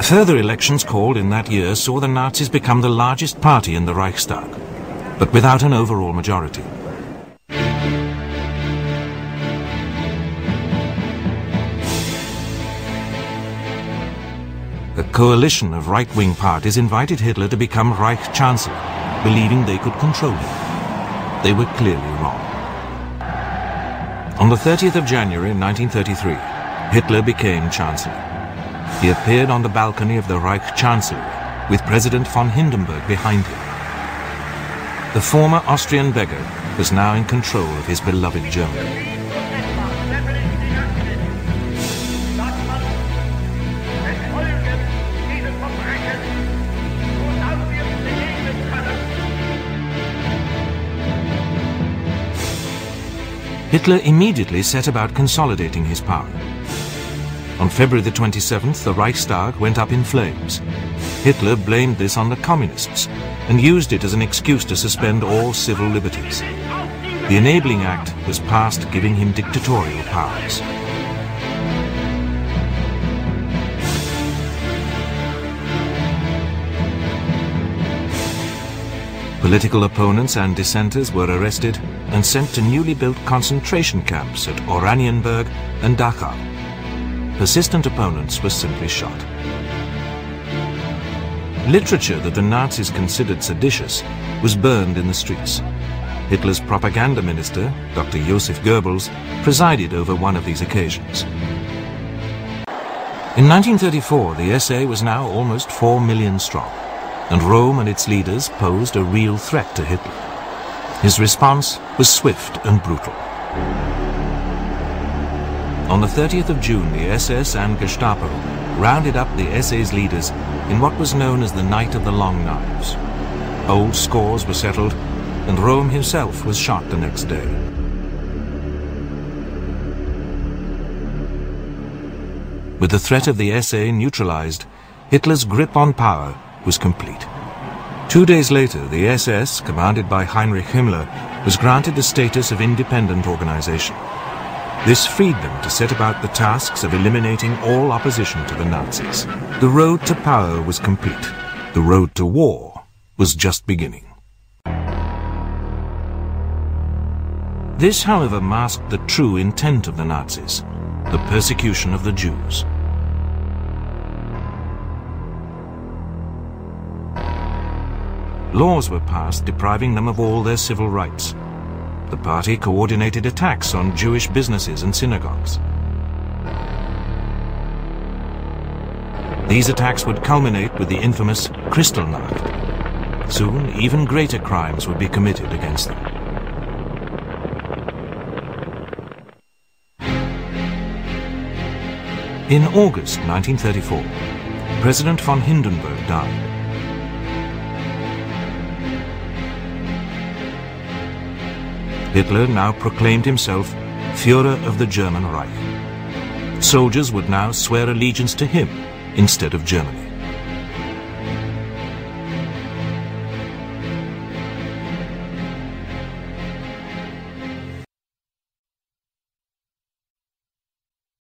Further elections called in that year saw the Nazis become the largest party in the Reichstag, but without an overall majority. A coalition of right-wing parties invited Hitler to become Reich Chancellor, believing they could control him. They were clearly wrong. On the 30th of January 1933, Hitler became Chancellor. He appeared on the balcony of the Reich Chancellery, with President von Hindenburg behind him. The former Austrian beggar was now in control of his beloved Germany. Hitler immediately set about consolidating his power. On February the 27th, the Reichstag went up in flames. Hitler blamed this on the communists and used it as an excuse to suspend all civil liberties. The Enabling Act was passed, giving him dictatorial powers. Political opponents and dissenters were arrested and sent to newly built concentration camps at Oranienburg and Dachau. Persistent opponents were simply shot. Literature that the Nazis considered seditious was burned in the streets. Hitler's propaganda minister, Dr. Joseph Goebbels, presided over one of these occasions. In 1934, the SA was now almost 4 million strong, and Rome and its leaders posed a real threat to Hitler. His response was swift and brutal. On the 30th of June, the SS and Gestapo rounded up the SA's leaders in what was known as the Night of the Long Knives. Old scores were settled, and Rome himself was shot the next day. With the threat of the SA neutralized, Hitler's grip on power was complete. 2 days later, the SS, commanded by Heinrich Himmler, was granted the status of independent organization. This freed them to set about the tasks of eliminating all opposition to the Nazis. The road to power was complete. The road to war was just beginning. This, however, masked the true intent of the Nazis, the persecution of the Jews. Laws were passed depriving them of all their civil rights. The party coordinated attacks on Jewish businesses and synagogues. These attacks would culminate with the infamous Kristallnacht. Soon, even greater crimes would be committed against them. In August 1934, President von Hindenburg died. Hitler now proclaimed himself Führer of the German Reich. Soldiers would now swear allegiance to him instead of Germany.